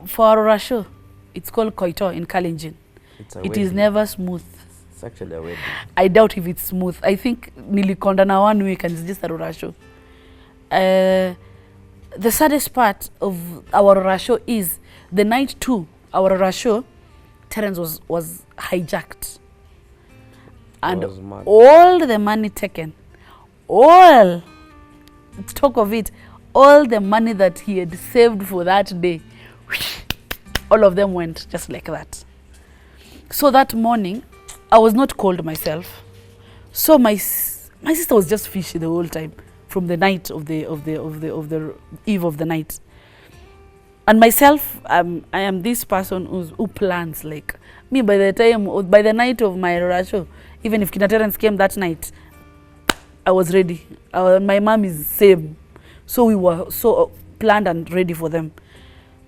For our show, it's called Koito in Kalenjin. It is never smooth. It's actually a wedding. I doubt if it's smooth. I think nilikonda na 1 week and it's just a Rora show. The saddest part of our Rora show is the night 2, our Rora show, Terence was hijacked. And all the money taken, all, talk of it, all the money that he had saved for that day, all of them went just like that. So that morning, I was not cold myself. So my sister was just fishy the whole time from the night of the eve of the night. And myself, I am this person who plans, like me. By the night of my Rora show, even if Kina Terence came that night, I was ready. My mom is same, so we were so planned and ready for them.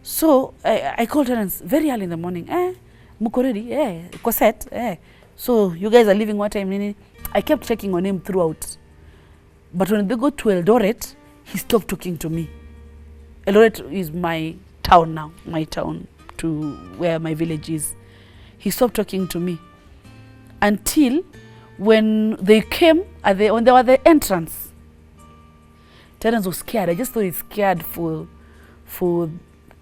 So I called Terence very early in the morning. Muko ready? Uko set? So you guys are leaving what time? I kept checking on him throughout. But when they go to Eldoret, he stopped talking to me. Eldoret is my town now, my town to where my village is. He stopped talking to me until when they came, when they were at the entrance. Terence was scared. I just thought he's scared for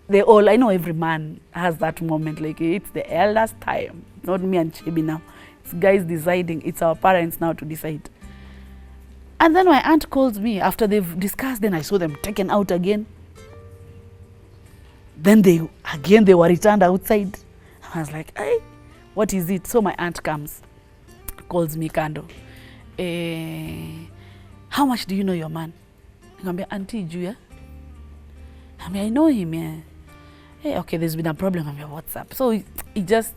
they all. I know every man has that moment, like it's the elders' time, not me and Chibi now. It's guys deciding. It's our parents now to decide. And then my aunt calls me after they've discussed. Then I saw them taken out again. Then they were returned outside. I was like, hey, what is it? So my aunt comes, calls me kando. How much do you know your man? I'm like, Auntie Julia. I mean, I know him, yeah. Hey, okay, there's been a problem on your WhatsApp. So he just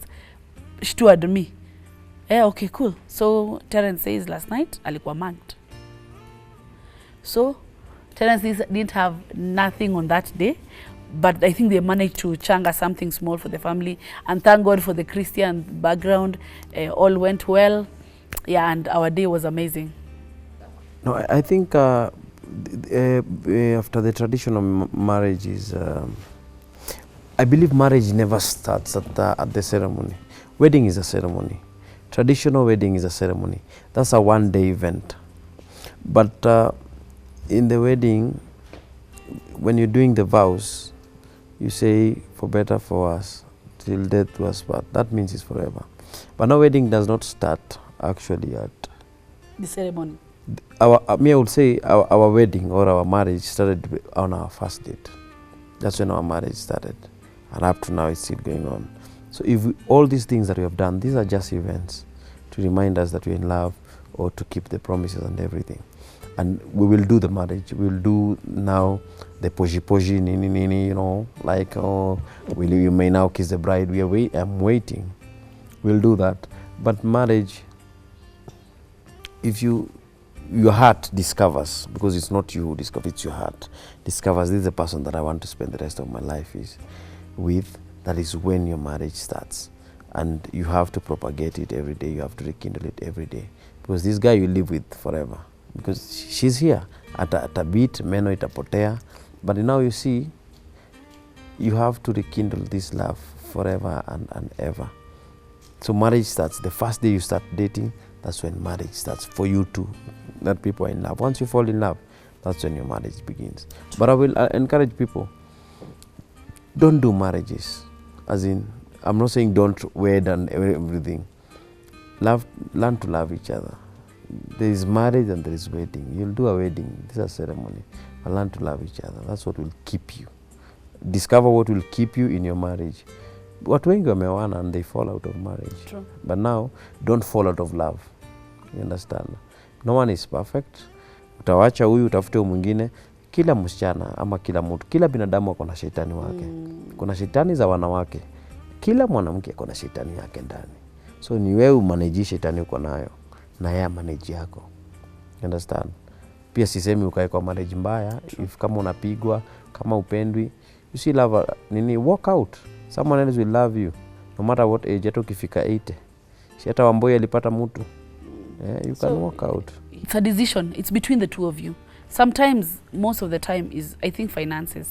steward me. Yeah, okay, cool. So Terence says last night, alikuwa mugged. So Terence didn't have nothing on that day, but I think they managed to changa something small for the family. And thank God for the Christian background. All went well. Yeah, and our day was amazing. No, I think after the traditional marriages, I believe marriage never starts at the ceremony. Wedding is a ceremony. Traditional wedding is a ceremony. That's a one-day event. But in the wedding, when you're doing the vows, you say, for better, for us, till death do us part. That means it's forever. But no, wedding does not start actually at the ceremony. I would say our wedding or our marriage started on our first date. That's when our marriage started. And up to now, it's still going on. So if all these things that we have done, these are just events to remind us that we're in love or to keep the promises and everything. And we will do the marriage. We will do now the poji, nini, you know, like, oh, you may now kiss the bride. I'm waiting. We'll do that. But marriage, if your heart discovers, because it's not you who discovers, it's your heart, discovers this is the person that I want to spend the rest of my life with, that is when your marriage starts. And you have to propagate it every day. You have to rekindle it every day. Because this guy you live with forever. Because she's here. At a bit, meno itapotea. But now you see, you have to rekindle this love forever and ever. So marriage starts. The first day you start dating, that's when marriage starts for you too. That people are in love. Once you fall in love, that's when your marriage begins. But I will encourage people, don't do marriages. As in, I'm not saying don't wed and everything. Learn to love each other. There is marriage and there is wedding. You'll do a wedding, this is a ceremony. But learn to love each other. That's what will keep you. Discover what will keep you in your marriage. Watu wengi wameoana and they fall out of marriage. True. But now, don't fall out of love. You understand? No one is perfect. Utawacha huyu, utafute mwingine. Kila msichana ama kila mtu, kila binadamu ako na shetani wake. Kuna shetani za wanawake. Kila mwanamke ako na shetani yake ndani. So ni wewe umanage shetani uko nayo na yeye manage yako. You understand? Pia sisemi ukae kwa marriage mbaya. If kama unapigwa, kama upendwi, you see love walk out. Someone else will love you no matter what age. Hata ukifika 80. Si hata Wamboi alipata mtu. You can walk out. It's a decision. It's between the two of you. Sometimes, most of the time, is I think finances.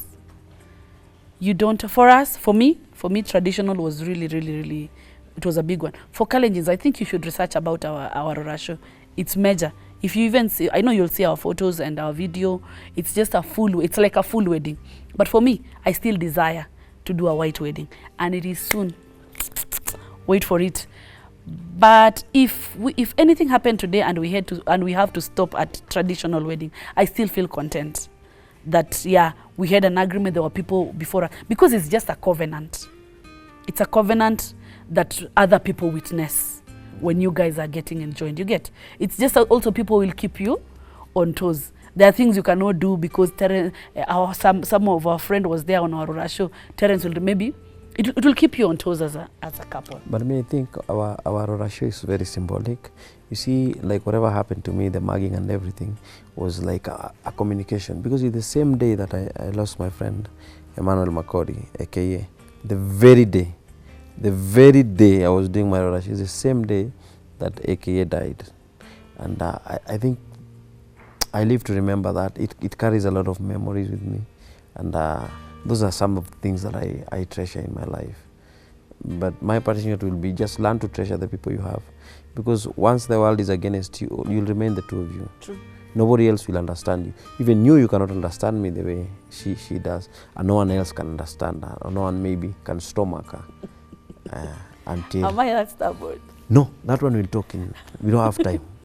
You don't. For us, for me, traditional was really, it was a big one. For Kalenjins, I think you should research about our Rorasho. It's major. If you even see, I know you'll see our photos and our video. It's just it's like a full wedding. But for me, I still desire to do a white wedding, and it is soon. Wait for it. But if anything happened today and we have to stop at traditional wedding, I still feel content that we had an agreement. There were people before us, because it's just a covenant. It's a covenant that other people witness when you guys are getting enjoined. You get? It's just also people will keep you on toes. There are things you cannot do because some of our friend was there on our Rorasho. Terence will maybe it will keep you on toes as a couple. But I think our Rorasho is very symbolic. You see, like whatever happened to me, the mugging and everything, was like a communication. Because it's the same day that I lost my friend, Emmanuel Makori, aka, the very day I was doing my Rorasho, is the same day that aka died. And I think I live to remember that. It carries a lot of memories with me. And those are some of the things that I treasure in my life. But my parting will be just learn to treasure the people you have. Because once the world is against you, you'll remain the two of you. True. Nobody else will understand you. Even you cannot understand me the way she does. And no one else can understand her. Or no one maybe can stomach her. Until... Am I that stubborn? No, that one we'll talk in. We don't have time.